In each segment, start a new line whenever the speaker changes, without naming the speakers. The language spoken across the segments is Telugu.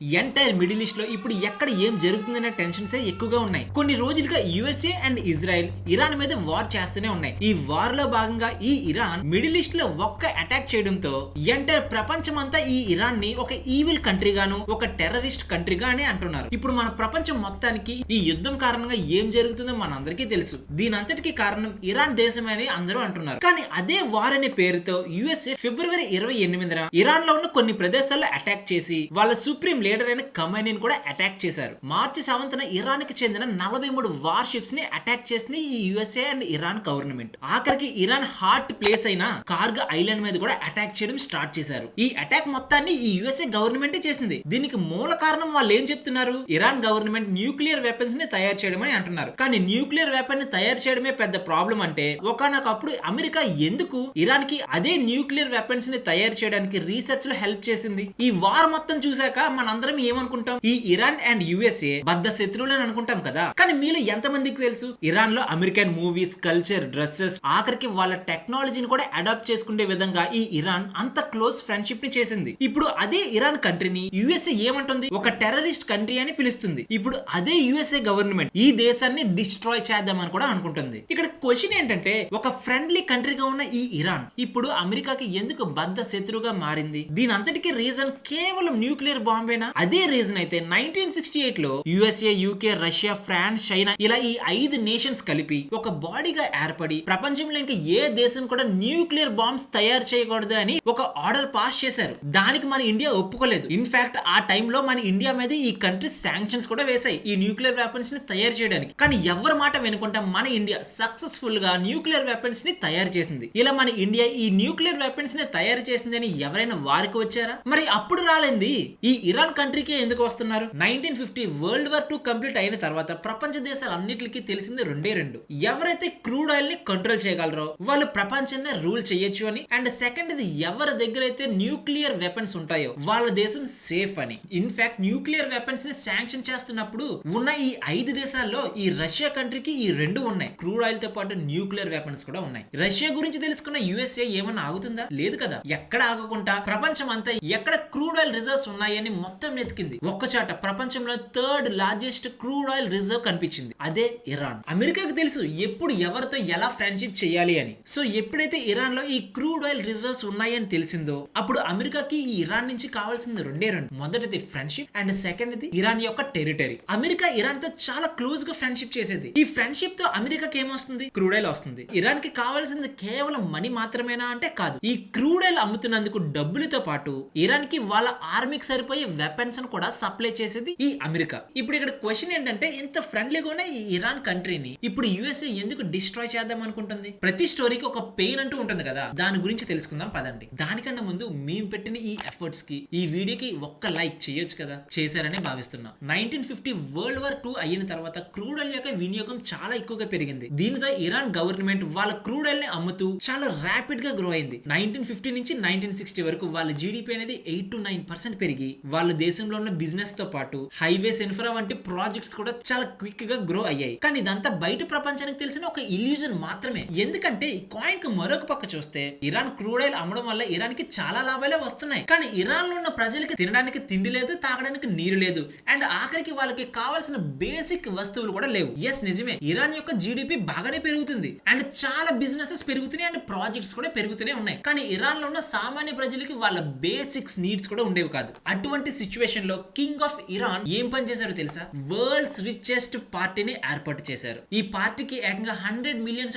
ఎంటైర్ మిడిల్ ఈస్ట్ లో ఇప్పుడు ఎక్కడ ఏం జరుగుతుందనే టెన్షన్స్ ఎక్కువగా ఉన్నాయి. కొన్ని రోజులుగా యుఎస్ఏ అండ్ ఇజ్రాయెల్ ఇరాన్ మీద వార్ చేస్తూనే ఉన్నాయి. ఈ వార్ లో భాగంగా ఈ ఇరాన్ మిడిల్ ఈస్ట్ లో ఒక్క అటాక్ చేయడంతో ఎంటైర్ ప్రపంచం అంతా ఈ ఇరాన్ ని ఒక ఈవిల్ కంట్రీ గాను, ఒక టెర్రరిస్ట్ కంట్రీగా అని అంటున్నారు. ఇప్పుడు మన ప్రపంచం మొత్తానికి ఈ యుద్ధం కారణంగా ఏం జరుగుతుందో మనందరికీ తెలుసు. దీని అంతటికి కారణం ఇరాన్ దేశమే అని అందరూ అంటున్నారు. కానీ అదే వార్ అనే పేరుతో యుఎస్ఏ ఫిబ్రవరి 28న ఇరాన్ లో ఉన్న కొన్ని ప్రదేశాల్లో అటాక్ చేసి వాళ్ళ సుప్రీం లీడర్ అయిన ఖమైనీని కూడా అటాక్ చేశారు. మార్చి 7న ఇరాన్ కి చెందిన 43 వార్ షిప్స్ ని అటాక్ చేసింది ఈ యుఎస్ఏ అండ్ ఇరాన్ గవర్నమెంట్. ఆఖరికి ఇరాన్ హార్ట్ ప్లేస్ అయిన కార్గ్ ఐలాండ్ మీద కూడా అటాక్ చేయడం స్టార్ట్ చేశారు. ఈ అటాక్ మొత్తాన్ని ఈ యుఎస్ఏ గవర్నమెంట్ చేసింది. దీనికి మూల కారణం వాళ్ళు ఏం చెప్తున్నారు? ఇరాన్ గవర్నమెంట్ న్యూక్లియర్ వెపన్స్ ని తయారు చేయడం అని అంటున్నారు. కానీ న్యూక్లియర్ వెపన్ ని తయారు చేయడమే పెద్ద ప్రాబ్లం అంటే ఒకనొకప్పుడు అమెరికా ఎందుకు ఇరాన్ కి అదే న్యూక్లియర్ వెపన్స్ ని తయారు చేయడానికి రీసెర్చ్ లో హెల్ప్ చేసింది? ఈ వార్ మొత్తం చూసాక మనందరం ఏమనుకుంటాం? ఈ ఇరాన్ అండ్ యుఎస్ఏ బద్ద శత్రువులు అని అనుకుంటాం కదా. కానీ మీలో ఎంత మందికి తెలుసు ఇరాన్ లో అమెరికన్ మూవీస్, కల్చర్, డ్రెస్సెస్, ఆఖరికి వాళ్ళ టెక్నాలజీని కూడా అడాప్ట్ చేసుకునే విధంగా ఈ ఇరాన్ అంత క్లోజ్ ఫ్రెండ్షిప్ ని చేసింది. ఇప్పుడు అదే ఇరాన్ కంట్రీని యుఎస్ఏ ఏమంటుంది? ఒక టెర్రరిస్ట్ కంట్రీ అని పిలుస్తుంది. ఇప్పుడు అదే యుఎస్ఏ గవర్నమెంట్ ఈ దేశాన్ని డిస్ట్రాయ్ చేద్దామని కూడా అనుకుంటుంది. ఇక్కడ క్వశ్చన్ ఏంటంటే, ఒక ఫ్రెండ్లీ కంట్రీగా ఉన్న ఈ ఇరాన్ ఇప్పుడు అమెరికాకి ఎందుకు బద్ద శత్రువుగా మారింది? దీని అంతటికి రీజన్ కేవలం న్యూక్లియర్ బాంబేనా? అదే రీజన్ అయితే 1968 లో USA, UK, Russia, France, China ఇలా ఈ 5 నేషన్స్ కలిపి ఒక బాడీగా ఏర్పడి ప్రపంచంలో ఇంకా ఏ దేశం కూడా న్యూక్లియర్ బాంబ్స్ తయారు చేయకూడదు అని ఒక ఆర్డర్ పాస్ చేశారు. దానికి మన ఇండియా ఒప్పుకోలేదు. ఇన్ఫాక్ట్ ఆ టైంలో మన ఇండియా మీద ఈ కంట్రీ శాంక్షన్స్ కూడా వేశాయి ఈ న్యూక్లియర్ వెపన్స్ ని తయారు చేయడానికి. కానీ ఎవరి మాట వినకుండా మన ఇండియా సక్సెస్ఫుల్ గా న్యూక్లియర్ వెపన్స్ ని తయారు చేసింది. ఇలా మన ఇండియా ఈ న్యూక్లియర్ వెపన్స్ ని తయారు చేసిందని ఎవరైనా వారికి వచ్చారా? మరి అప్పుడు రాలేంది ఈ ఇరాన్ కంట్రీకి ఎందుకు వస్తున్నారు? 1950 వరల్డ్ వార్ 2 కంప్లీట్ అయిన తర్వాత ప్రపంచ దేశాలన్నిటికీ తెలిసింది రెండే రెండు. ఎవరైతే క్రూడ్ ఆయిల్ ని కంట్రోల్ చేయగలరో వాళ్ళు ప్రపంచాన్ని రూల్ చేయొచ్చు అని, అండ్ సెకండ్ ఇది ఎవరి దగ్గర అయితే న్యూక్లియర్ వెపన్స్ ఉంటాయో వాళ్ళ దేశం సేఫ్ అని. ఇన్ఫాక్ట్ న్యూక్లియర్ వెపన్స్ ని శాంక్షన్ చేస్తున్నప్పుడు ఉన్న ఈ 5 దేశాల్లో ఈ రష్యా కంట్రీకి ఈ 2 ఉన్నాయి. క్రూడ్ ఆయిల్ తో పాటు న్యూక్లియర్ వెపన్స్ కూడా ఉన్నాయి. రష్యా గురించి తెలుసుకున్న యుఎస్ఏ ఏమన్నా ఆగుతుందా? లేదు కదా. ఎక్కడ ఆగకుండా ప్రపంచం అంతా ఎక్కడ క్రూడ్ ఆయిల్ రిజర్వ్స్ ఉన్నాయని మొత్తం నెతికింది. ఒక్కచాట ప్రపంచంలో 3rd largest crude oil reserve కనిపించింది. అదే ఇరాన్. అమెరికాకి తెలుసు ఎప్పుడు ఎవరితో ఎలా ఫ్రెండ్షిప్ చేయాలి అని. సో ఎప్పుడైతే ఇరాన్ లో ఈ క్రూడ్ ఆయిల్ రిజర్వ్స్ ఉన్నాయని తెలిసిందో అప్పుడు అమెరికాకి ఈ ఇరాన్ నుంచి కావాల్సింది రెండే రెండు. మొదటిది ఫ్రెండ్షిప్ అండ్ సెకండ్ ఇరాన్ యొక్క టెరిటరీ. అమెరికా ఇరాన్ తో చాలా క్లోజ్ గా ఫ్రెండ్షిప్ చేసేది. ఈ ఫ్రెండ్షిప్ తో అమెరికాకి ఏమొస్తుంది? క్రూడ్ ఆయిల్ వస్తుంది. ఇరాన్ కి కావాల్సింది కేవలం మనీ మాత్రమేనా అంటే కాదు. ఈ క్రూడ్ ఆయిల్ అమ్ముతున్నందుకు డబ్బులతో పాటు ఇరాన్ కి వాళ్ళ ఆర్మీకి సరిపోయే వెపన్స్ కూడా సప్లై చేసేది ఈ అమెరికా. ఇప్పుడు ఇక్కడ క్వశ్చన్ ఏంటంటే, ఇంత ఫ్రెండ్లీగా ఉన్న ఈ ఇరాన్ కంట్రీని ఇప్పుడు యుఎస్ఏ ఎందుకు డిస్ట్రాయ్ చేద్దాం అనుకుంటుంది? ప్రతి స్టోరీకి ఒక పెయిన్ అంటూ ఉంటుంది కదా, దాని గురించి తెలుసుకుందాం పదండి. దానికన్నా ముందు మేము పెట్టిన ఈ ఎఫర్ట్స్ కి ఈ వీడియోకి ఒక్క లైక్ చేయొచ్చు కదా, చేశారని భావిస్తున్నా. 1950 వరల్డ్ వార్ 2 అయిన తర్వాత క్రూడ్ ఆయిల్ యొక్క వినియోగం చాలా ఎక్కువగా పెరిగింది. దీనితో ఇరాన్ గవర్నమెంట్ వాళ్ళ క్రూడ్ ఆయిల్ ని అమ్ముతూ చాలా ర్యాపిడ్ గా గ్రో అయింది. 1950 నుంచి 1960 వరకు వాళ్ళ జీడిపి అనేది 8 to 9% పెరిగి వాళ్ళ దేశంలో ఉన్న బిజినెస్ తో పాటు హైవేస్, ఇన్ఫ్రా వంటి ప్రాజెక్ట్స్ కూడా చాలా క్విక్ గా గ్రో అయ్యాయి. కానీ ఇదంతా బయట ప్రపంచానికి తెలిసిన ఒక ఇల్యూజన్ మాత్రమే. ఎందుకంటే ఈ కాయిన్ కి మరొక పక్క చూస్తే ఇరాన్ క్రూడ్ ఆయిల్ అమ్మడం వల్ల ఇరాన్ కి చాలా లాభాలే వస్తున్నాయి. కానీ ఇరాన్ లో ఉన్న ప్రజలకి తినడానికి తిండి లేదు, తాగడానికి నీరు లేదు, అండ్ ఆఖరికి వాళ్ళకి కావాల్సిన బేసిక్ వస్తువులు కూడా లేవు. ఎస్, నిజమే, ఇరాన్ యొక్క జీడిపి బాగానే పెరుగుతుంది అండ్ చాలా బిజినెసెస్ పెరుగుతున్నాయి అండ్ ప్రాజెక్ట్స్ కూడా పెరుగుతూనే ఉన్నాయి. కానీ ఇరాన్ లో ఉన్న సామాన్య ప్రజలకి వాళ్ళ బేసిక్స్ నీడ్స్ కూడా ఉండేవి కాదు. అటువంటి సిచ్యువేషన్ లో కింగ్ ఆఫ్ ఇరాన్ ఏం పని చేశారో తెలుసా? వరల్డ్స్ రిచెస్ట్ పార్టీని ఏర్పాటు చేశారు. ఈ పార్టీకి ఏకంగా $100 million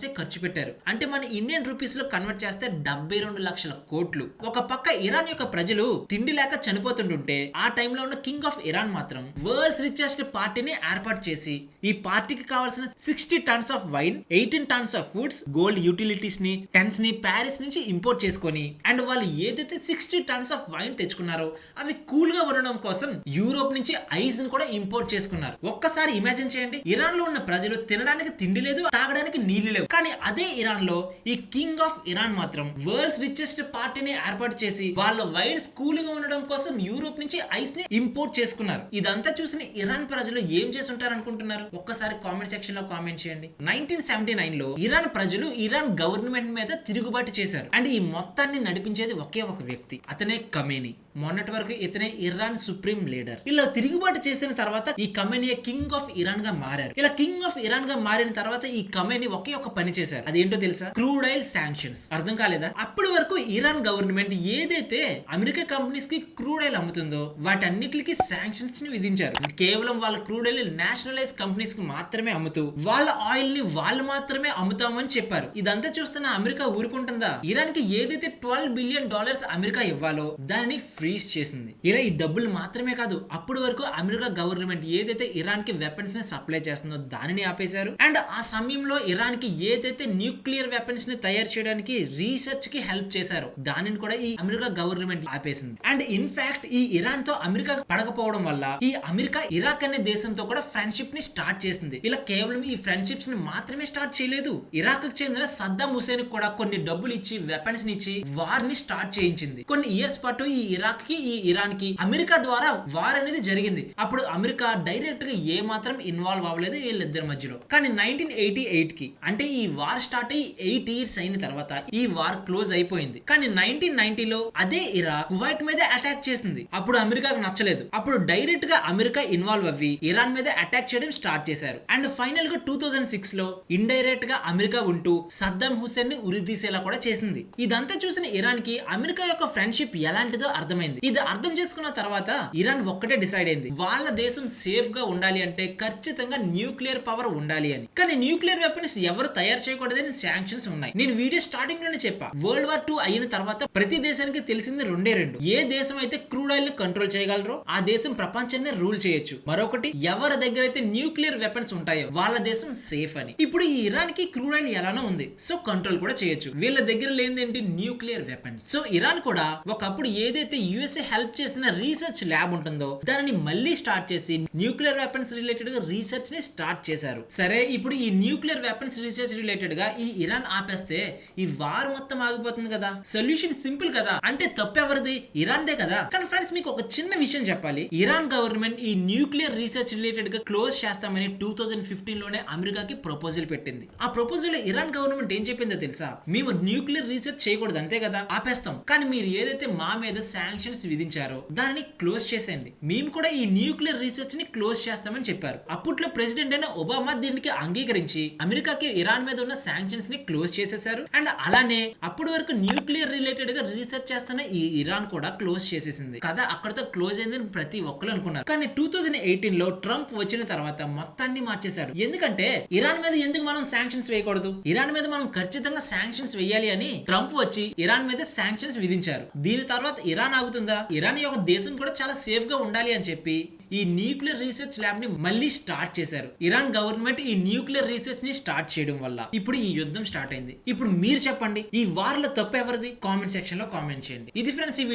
ని ఖర్చు పెట్టారు. అంటే మన ఇండియన్ రూపీస్ లో కన్వర్ట్ చేస్తే 72 లక్షల కోట్లు. ఒక పక్క ఇరాన్ యొక్క ప్రజలు తిండి లేక చనిపోతుంటుంటే ఆ టైంలో ఉన్న కింగ్ ఆఫ్ ఇరాన్ మాత్రం వరల్డ్స్ రిచెస్ట్ పార్టీని ఏర్పాటు చేసి ఈ పార్టీకి కావాల్సిన 60 tons of wine, 18 tons of foods, gold utilities ని, టెంట్స్ ని ప్యారిస్ నుంచి ఇంపోర్ట్ చేసుకొని, అండ్ వాళ్ళు ఏదైతే 60 tons ఆఫ్ వైన్ తెచ్చుకున్నారో అవి కూల్ గా ఉండడం కోసం యూరోప్ నుంచి ఐస్ ని కూడా ఇంపోర్ట్ చేసుకున్నారు. ఒక్కసారి ఇమాజిన్ చేయండి, ఇరాన్ లో ఉన్న ప్రజలు తినడానికి తిండి లేదు, తాగడానికి నీళ్లు లేవు. కానీ అదే ఇరాన్ లో ఈ కింగ్ ఆఫ్ ఇరాన్ మాత్రం వరల్డ్స్ రిచెస్ట్ పార్టీని ఏర్పాటు చేసి వాళ్ళ వైన్స్ కూల్ గా ఉండడం కోసం యూరోప్ నుంచి ఐస్ ని ఇంపోర్ట్ చేసుకున్నారు. ఇదంతా చూసిన ఇరాన్ ప్రజలు ఏం చేసి ఉంటారు అనుకుంటున్నారు? ఒక్కసారి కామెంట్ సెక్షన్ లో కామెంట్ చేయండి. 1979 లో ఇరాన్ ప్రజలు ఇరాన్ గవర్నమెంట్ మీద తిరుగుబాటు చేశారు. అండ్ ఈ మొత్తాన్ని నడిపించేది ఒకే ఒక వ్యక్తి, అతనే ఖమేనీ. మొన్నటి వరకు ఇతనే ఈయన ఇరాన్ సుప్రీం లీడర్. ఇలా తిరుగుబాటు చేసిన తర్వాత ఈ ఖమేనీ కింగ్ ఆఫ్ ఇరాన్ గా మారారు. ఇలా కింగ్ ఆఫ్ ఇరాన్ గా మారిన తర్వాత ఈ ఖమేనీ ఒకే ఒక పని చేశారు. అదేంటో తెలుసా? Crude oil sanctions. అర్థం కాలేదా? అప్పటి వరకు ఇరాన్ గవర్నమెంట్ ఏదైతే అమెరికా కంపెనీస్ కి క్రూడ్ ఆయిల్ అమ్ముతుందో వాటన్నిటికి శాంక్షన్స్ ని విధించారు. కేవలం వాళ్ళ క్రూడ్ ఆయిల్ నేషనలైజ్ కంపెనీస్ కి మాత్రమే అమ్ముతూ వాళ్ళ ఆయిల్ ని వాళ్ళు మాత్రమే అమ్ముతామని చెప్పారు. ఇదంతా చూస్తున్న అమెరికా ఊరుకుంటుందా? ఇరాన్ కి ఏదైతే $12 బిలియన్ అమెరికా ఇవ్వాలో దాన్ని ఫ్రీజ్ చేసింది. ఇలా ఈ డబ్బులు మాత్రమే కాదు, అప్పటి వరకు అమెరికా గవర్నమెంట్ ఏదైతే ఇరాన్ కి వెపన్స్ ని సప్లై చేస్తుందో దానిని ఆపేశారు. అండ్ ఆ సమయంలో ఇరాన్ కి ఏదైతే న్యూక్లియర్ వెపన్స్ ని తయారు చేయడానికి రీసెర్చ్ కి హెల్ప్ చేశారో దానిని కూడా ఈ అమెరికా గవర్నమెంట్ ఆపేసింది. అండ్ ఇన్ఫాక్ట్ ఈ ఇరాన్ తో అమెరికా పడకపోవడం వల్ల ఈ అమెరికా ఇరాక్ అనే దేశంతో కూడా ఫ్రెండ్షిప్ ని స్టార్ట్ చేసింది. ఇలా కేవలం ఈ ఫ్రెండ్షిప్స్ ని మాత్రమే స్టార్ట్ చేయలేదు, ఇరాక్ కి చెందిన సద్దాం హుసేన్ కూడా కొన్ని డబ్బులు ఇచ్చి వెపన్స్ ని ఇచ్చి వార్ ని స్టార్ట్ చేయించింది. కొన్ని ఇయర్స్ పాటు ఈ ఇరాక్ కి ఈ ఇరాన్ కి అమెరికా ద్వారా వార్ అనేది జరిగింది. అప్పుడు అమెరికా డైరెక్ట్ గా ఏ మాత్రం ఇన్వాల్వ్ అవ్వలేదు వీళ్ళిద్దరి మధ్యలో. కానీ 1988 కి అంటే ఈ వార్ స్టార్ట్ అయ్యి 8 ఇయర్స్ అయిన తర్వాత ఈ వార్ క్లోజ్ అయిపోయింది. కానీ 1990లో అదే ఇరాక్ కువైట్ మీద అటాక్ చేసింది. అప్పుడు అమెరికాకు నచ్చలేదు. అప్పుడు డైరెక్ట్ గా అమెరికా ఇన్వాల్వ్ అవ్వి ఇరాన్ మీద అటాక్ చేయడం స్టార్ట్ చేశారు. అండ్ ఫైనల్ గా 2006 లో ఇండైరెక్ట్ గా అమెరికా ఉంటూ సద్దాం హుసేన్ ని ఉరిదీసేలా కూడా చేసింది. ఇదంతా చూసిన ఇరాన్ కి అమెరికా యొక్క ఫ్రెండ్షిప్ ఎలాంటిదో అర్థమైంది. ఇది అర్థం చేసుకున్న తర్వాత ఇరాన్ ఒక్కటే డిసైడ్ అయింది, వాళ్ళ దేశం సేఫ్ గా ఉండాలి అంటే ఖచ్చితంగా న్యూక్లియర్ పవర్ ఉండాలి అని. కానీ న్యూక్లియర్ వెపన్స్ ఎవరు తయారు చేయకూడదని శాంక్షన్స్ ఉన్నాయి. నేను వీడియో స్టార్టింగ్ లోనే చెప్పా, వరల్డ్ వార్ 2 అయిన తర్వాత ప్రతి దేశానికి తెలిసింది రెండే రెండు. ఏ దేశం అయితే క్రూడ్ ఆయిల్ ని కంట్రోల్ చేయగలరో ఆ దేశం ప్రపంచాన్ని రూల్ చేయొచ్చు. మరొకటి, ఎవరి దగ్గర అయితే న్యూక్లియర్ వెపన్స్ ఉంటాయో వాళ్ళ దేశం సేఫ్ అని. ఇప్పుడు ఈ ఇరాన్ కి క్రూడ్ ఆయిల్ ఎలానో ఉంది, సో కంట్రోల్ కూడా చేయొచ్చు. వీళ్ళ దగ్గర లేనిదేంటి? Nuclear weapons. సో ఇరాన్ కూడా ఒకప్పుడు ఏదైతే యుఎస్ఏ హెల్ప్ చేసిన రీసెర్చ్ ల్యాబ్ ఉంటుందో దానిని మళ్ళీ స్టార్ట్ చేసి న్యూక్లియర్ వెపన్స్ రిలేటెడ్ గా రీసెర్చ్ ని స్టార్ట్ చేశారు. సరే, ఇప్పుడు ఈ న్యూక్లియర్ వెపన్స్ రీసెర్చ్ రిలేటెడ్ గా ఈ ఇరాన్ ఆపేస్తే ఈ వార్ మొత్తం ఆగిపోతుంది కదా. సొల్యూషన్ సింపుల్ కదా. అంటే తప్పెవరిది? ఇరాన్ దే కదా. కానీ ఫ్రెండ్స్, మీకు ఒక చిన్న విషయం చెప్పాలి. ఇరాన్ గవర్నమెంట్ ఈ న్యూక్లియర్ రీసెర్చ్ రిలేటెడ్ గా క్లోజ్ చేస్తామని 2015 లోనే అమెరికాకి ప్రపోజల్ పెట్టింది. ఆ ప్రపోజల్ ఇరాన్ గవర్నమెంట్ ఏం చెప్పిందో తెలుసా? మేము న్యూక్లియర్ రీసెర్చ్ చేయకూడదు అంతే కదా, ఆపేస్తాం. కానీ మీరు ఏదైతే మా మీద శాంక్షన్స్ విధించారో దానిని క్లోజ్ చేసేయండి, మేము కూడా ఈ న్యూక్లియర్ రీసెర్చ్ ని క్లోజ్ చేస్తామని చెప్పారు. అప్పట్లో ప్రెసిడెంట్ అయిన ఒబామా దీనికి అంగీకరించి అమెరికాకి ఇరాన్ మీద ఉన్న శాంక్షన్స్ ని క్లోజ్ చేసేశారు. అండ్ అలానే అప్పటి వరకు న్యూక్లియర్ రిలేటెడ్ గా రీసెర్చ్ చేస్తున్న ఈ ఇరాన్ కూడా క్లోజ్ చేసేసింది కదా. అక్కడతో క్లోజ్ అయిందని ప్రతి ఒక్కరు అనుకున్నారు. కానీ 2018 లో ట్రంప్ వచ్చిన తర్వాత మొత్తాన్ని మార్చేశాడు. ఎందుకంటే ఇరాన్ మీద ఎందుకు మనం శాంక్షన్స్ వేయకూడదు, ఇరాన్ మీద మనం ఖచ్చితంగా శాంక్షన్స్ వేయాలి అని ట్రంప్ వచ్చి ఇరాన్ మీద శాంక్షన్స్ విధించారు. దీని తర్వాత ఇరాన్ ఆగుతుందా? ఇరాన్ యొక్క దేశం కూడా చాలా సేఫ్ గా ఉండాలి అని చెప్పి ఈ న్యూక్లియర్ రీసెర్చ్ ల్యాబ్ ని మళ్ళీ స్టార్ట్ చేశారు. ఇరాన్ గవర్నమెంట్ ఈ న్యూక్లియర్ రీసెర్చ్ ని స్టార్ట్ చేయడం వల్ల ఇప్పుడు ఈ యుద్ధం స్టార్ట్ అయింది. ఇప్పుడు మీరు చెప్పండి, ఈ వార్ లో తప్పు ఎవరిది? కామెంట్ సెక్షన్ లో కామెంట్ చేయండి. ఇది ఫ్రెండ్స్ ఈ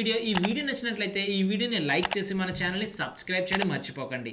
వీడియో నచ్చినట్లయితే ఈ వీడియోని లైక్ చేసి మన ఛానల్ ని సబ్స్క్రైబ్ చేయడం మర్చిపోకండి.